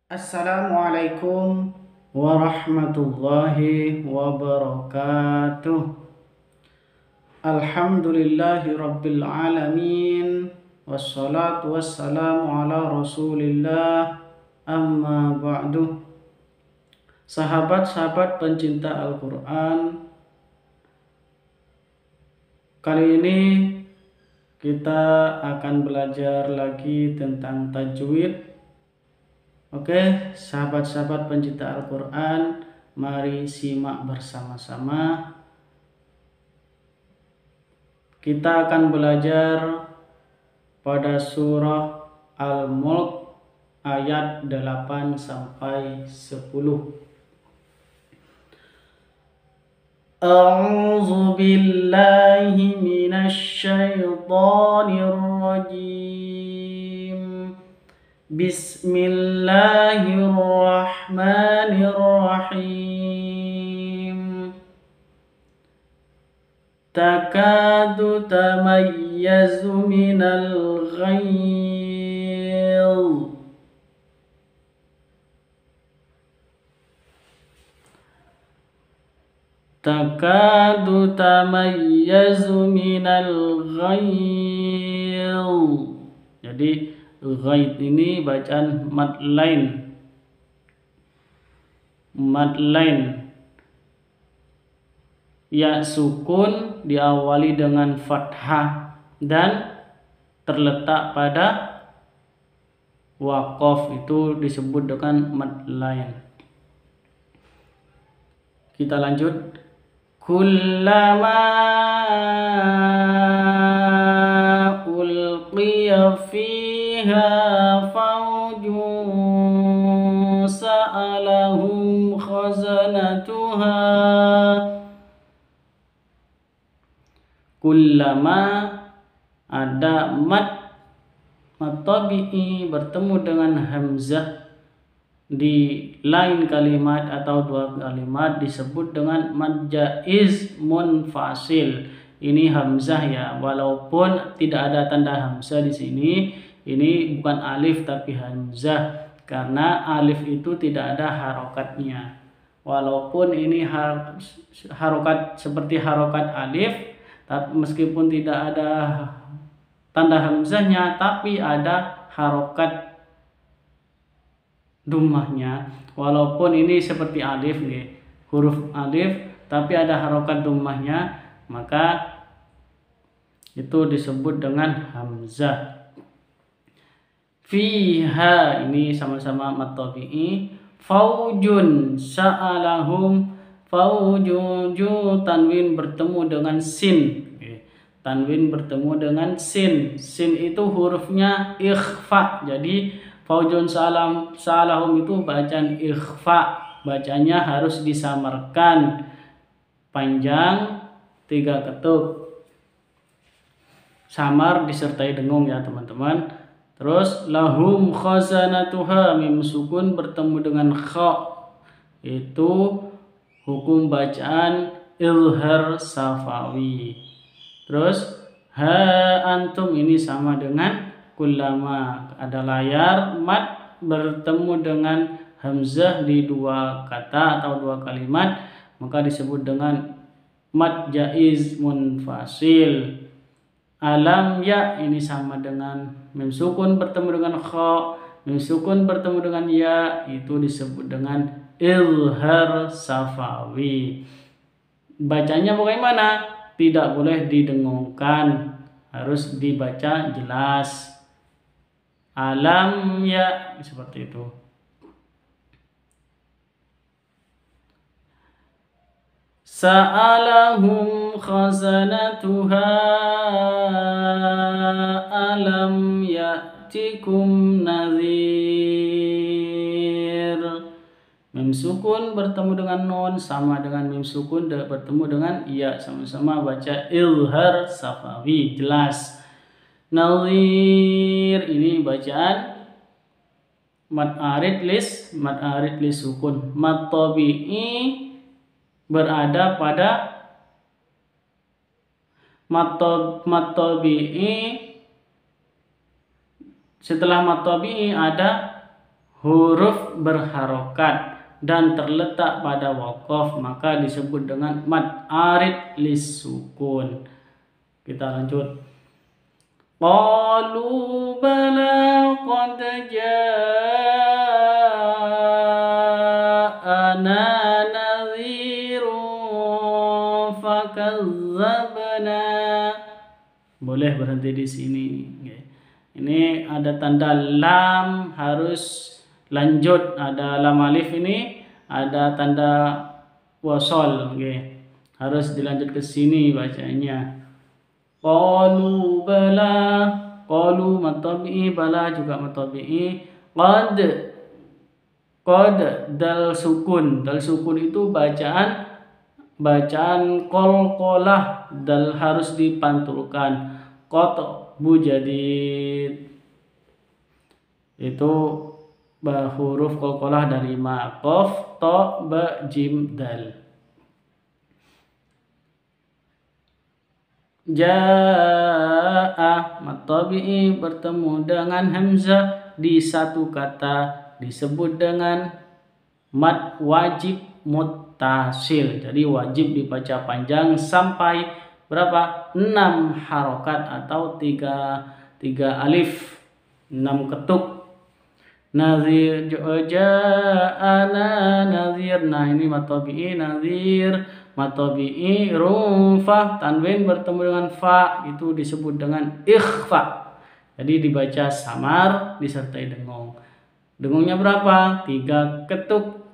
Assalamualaikum warahmatullahi wabarakatuh. Alhamdulillahi rabbil alamin. Wassalatu wassalamu ala rasulillah. Amma ba'du. Sahabat-sahabat pencinta Al-Quran, kali ini kita akan belajar lagi tentang tajwid. Oke, sahabat-sahabat pencinta Al-Quran, mari simak bersama-sama. Kita akan belajar pada surah Al-Mulk ayat 8 sampai 10. A'udzu billahi minasy syaithanir rajim. Bismillahirrahmanirrahim. Takadu tamayyazu minal ghayz. Takadu tamayyazu minal ghayz. Jadi ghaid ini bacaan mad lain. Mad lain. Ya sukun diawali dengan fathah dan terletak pada waqaf, itu disebut dengan mad lain. Kita lanjut. Kullama ulqiya fiha fawjun sa'alahum khazanatuha. Kullama ada mad tabi'i bertemu dengan hamzah di lain kalimat atau dua kalimat disebut dengan mad jaiz munfasil. Ini hamzah ya, walaupun tidak ada tanda hamzah di sini. Ini bukan alif tapi hamzah, karena alif itu tidak ada harokatnya. Walaupun ini harokat seperti harokat alif, tapi meskipun tidak ada tanda hamzahnya, tapi ada harokat dummahnya. Walaupun ini seperti alif nih, huruf alif, tapi ada harokat dummahnya, maka itu disebut dengan hamzah. Fiha ini sama-sama mad tabi'i. Faujun sa'alahum. Faujun, tanwin bertemu dengan sin. Tanwin bertemu dengan sin. Sin itu hurufnya ikhfa. Jadi faujun sa'alahum itu bacaan ikhfa. Bacanya harus disamarkan. Panjang 3 ketuk. Samar disertai dengung ya teman-teman. Terus lahum khazanatuha, mim sukun bertemu dengan kha. Itu hukum bacaan izhar safawi. Terus ha antum ini sama dengan kullama. Ada layar mad bertemu dengan hamzah di dua kata atau dua kalimat, maka disebut dengan mad jaiz munfasil. Alam ya ini sama dengan mim sukun bertemu dengan kha, mim sukun bertemu dengan ya, itu disebut dengan izhar safawi. Bacanya bagaimana? Tidak boleh didengungkan, harus dibaca jelas. Alam ya, seperti itu. Sa'alahum khazanatuha alam ya'tikum nadhir. Mim sukun bertemu dengan nun sama dengan mim sukun bertemu dengan ya, sama-sama baca izhar safawi, jelas. Nadhir ini bacaan mad arid lis sukun. Mad tabi'i berada pada mad tabi'i. Setelah mad tabi'i ada huruf berharokat dan terletak pada waqaf, maka disebut dengan mad arid lis-sukun. Kita lanjut. Qalu bala qad ja'ana nadhirun fakazzabna. Boleh berhenti di sini. Ini ada tanda lam, harus lanjut. Ada lam alif ini, ada tanda wasol. Harus dilanjut ke sini bacanya. Qalu bala, qalu matabi'i, bala juga matabi'i. Qad dal sukun. Dal sukun itu bacaan qalqalah, dal harus dipantulkan. Qat'u jadid itu huruf qalqalah dari ma, qaf, ta, ba, jim, dal. Ja'a matabi'i bertemu dengan hamzah di satu kata disebut dengan mad wajib muttasil. Jadi wajib dibaca panjang sampai berapa? 6 harokat atau 3 alif, 6 ketuk. Nazir, ja'ana nazir. Nah ini matabi'i nazir, matabi'i rumfah, tanwin bertemu dengan fa, itu disebut dengan ikhfa. Jadi dibaca samar disertai dengung. Dengungnya berapa? 3 ketuk.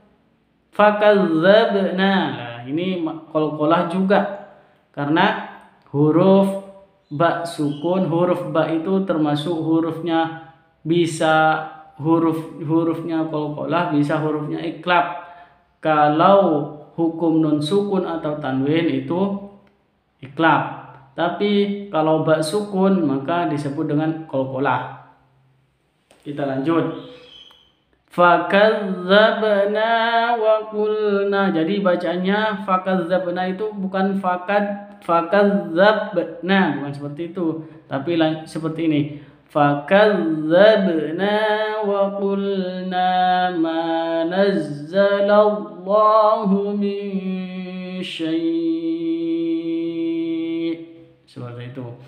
Fakazzabna. Nah ini qalqalah juga, karena huruf ba sukun. Huruf ba itu termasuk hurufnya, bisa hurufnya qalqalah, bisa hurufnya iklab. Kalau hukum nun sukun atau tanwin itu iklab, tapi kalau ba sukun maka disebut dengan qalqalah. Kita lanjut. Fakadzabna wa qulna. Jadi bacanya fakadzabna itu bukan fakadzabna, bukan seperti itu, tapi seperti ini. Fakadzabna wa qulna ma nazzalallahu min syai'. Seperti itu.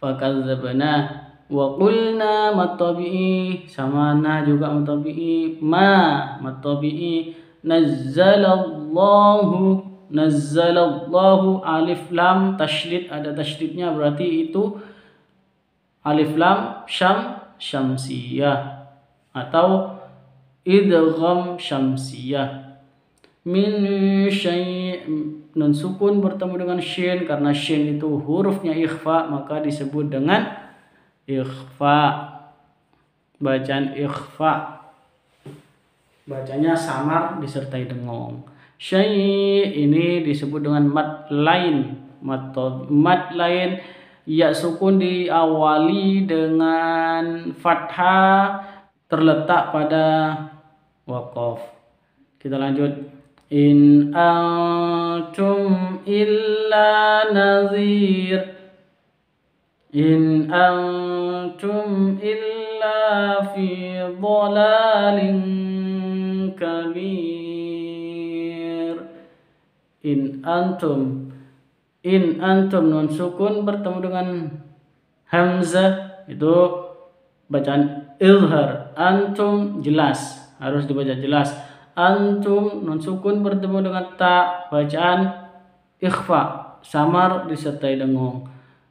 Fakadzabna wa qulna matabi'i, sama na juga matabi'i, ma matabi'i, nazzalallahu alif lam tasydid, ada tasydidnya, berarti itu alif lam syamsiyah atau idgham syamsiyah. Min syai', nun sukun bertemu dengan shin, karena shin itu hurufnya ikhfa maka disebut dengan ikhfa. Bacaan ikhfa, bacanya samar disertai dengung. Syai' ini disebut dengan mad lain. Mad lain, ya sukun diawali dengan fathah, terletak pada waqaf. Kita lanjut. In antum illa nazir. In antum illa fi dhalalin kabir. In antum nun sukun bertemu dengan hamzah, itu bacaan izhar. Antum jelas, harus dibaca jelas. Antum nun sukun bertemu dengan ta, bacaan ikhfa, samar disertai dengung.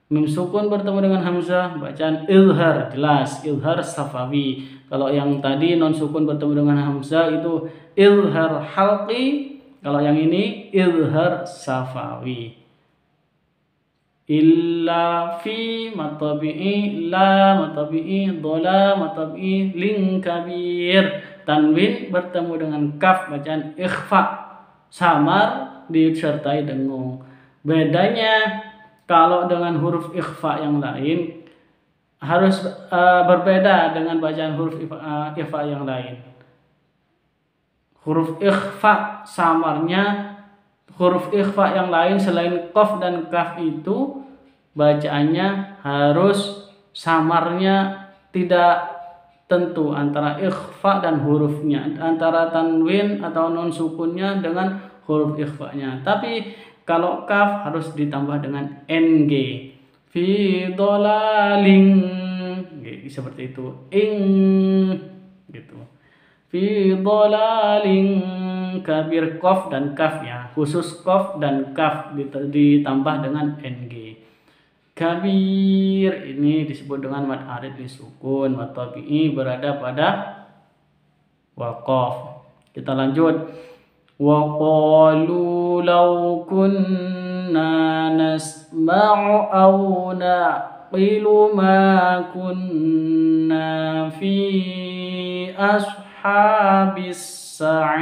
Mim sukun bertemu dengan hamzah, bacaan izhar, jelas, izhar safawi. Kalau yang tadi non sukun bertemu dengan hamzah itu izhar halqi, kalau yang ini izhar safawi. Illa fi matabi'i, la matabi'i, dola matabi'i, ling kabir. Tanwin bertemu dengan kaf, bacaan ikhfa, samar disertai dengung. Bedanya kalau dengan huruf ikhfa yang lain harus berbeda dengan bacaan huruf ikhfa yang lain. Huruf ikhfa samarnya, huruf ikhfa yang lain selain qaf dan kaf itu bacaannya harus samarnya tidak tentu antara ikhfa dan hurufnya, antara tanwin atau nun sukunnya dengan huruf ikhfanya. Tapi kalau kaf harus ditambah dengan ng. Fi dhalaling, seperti itu. Gitu. Fi dhalalin kabir, qaf dan kaf ya, khusus qaf dan kaf ditambah dengan ng. Kabir ini disebut dengan mad arid lisukun, mad tabi'i berada pada waqaf. Kita lanjut. Wa qalu law kunna nasma'u aw naqilu ma kunna fi ashabis sa'ir.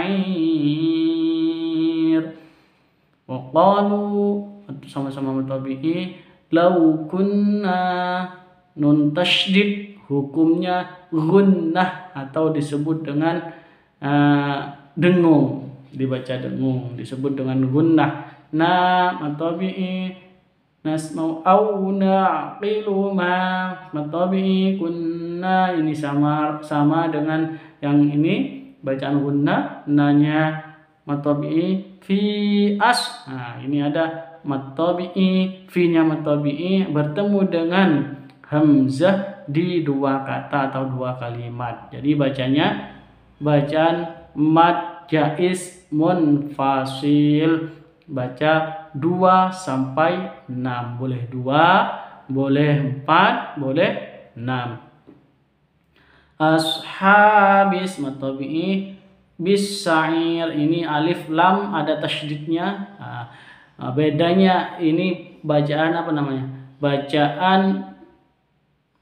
Wa qalu, sama-sama mutabi'i, law kunna, nun tasydid hukumnya gunnah atau disebut dengan dengung, dibaca dengung, disebut dengan gunnah. Na matabi'i nasma'u au naqilu ma, matabi'i kunna ini sama dengan yang ini bacaan gunnah, nanya matabi'i fi as. Nah, ini ada matabi'i, fi-nya matabi'i bertemu dengan hamzah di dua kata atau dua kalimat. Jadi bacanya bacaan mad jaiz munfasil, baca 2 sampai 6, boleh 2, boleh 4, boleh 6. Ashabis matabi'i bis sa'ir, ini alif lam ada tasydidnya. Bedanya ini bacaan apa namanya? Bacaan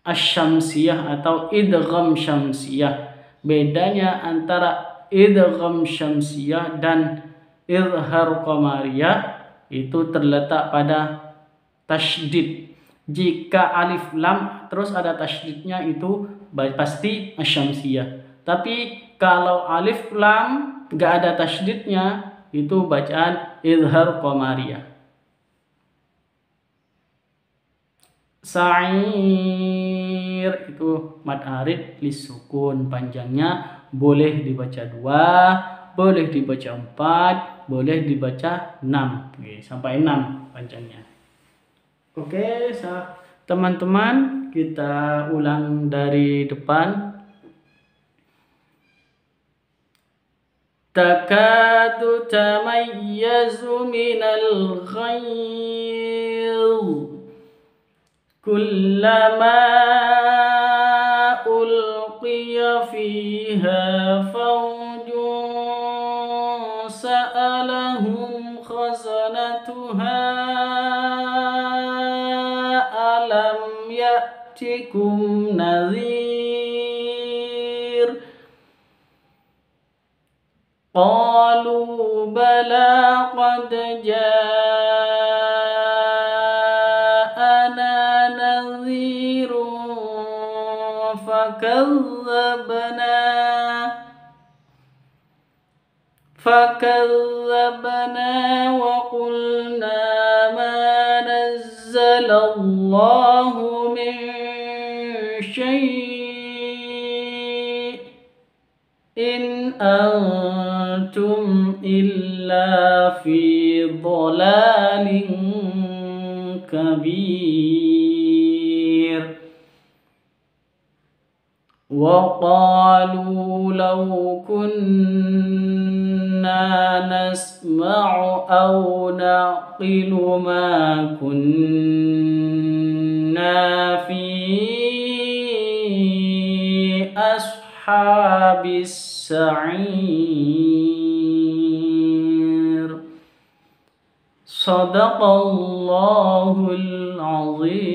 asy-syamsiyah atau idgham syamsiyah. Bedanya antara idgham syamsiyah dan izhar qamariyah itu terletak pada tasydid. Jika alif lam terus ada tasydidnya itu pasti asy-syamsiyah. Tapi kalau alif lam gak ada tasydidnya itu bacaan izhar qamariyah. Sa'ir itu mad arid lisukun, panjangnya boleh dibaca 2, boleh dibaca 4, boleh dibaca 6. Oke, sampai 6 panjangnya. Oke, teman-teman, kita ulang dari depan. Takadu tamayyazu minal ghayz kullama ulqiya fiha fawjun sa'alahum khazanatuha alam ya'tikum nadhir. Qalu bala qad ja'ana nadhirun fakadzabna wa qulna ma nazzalallahu min syai' in antum illa fi dhalalin kabir. Wa qalu law kunna nasma'u aw naqilu ma kunna fi ashabis sa'ir. Sadaqallahul azim.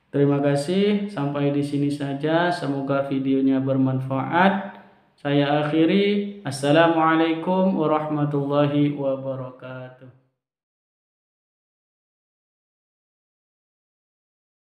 Terima kasih, sampai di sini saja. Semoga videonya bermanfaat. Saya akhiri. Assalamualaikum warahmatullahi wabarakatuh.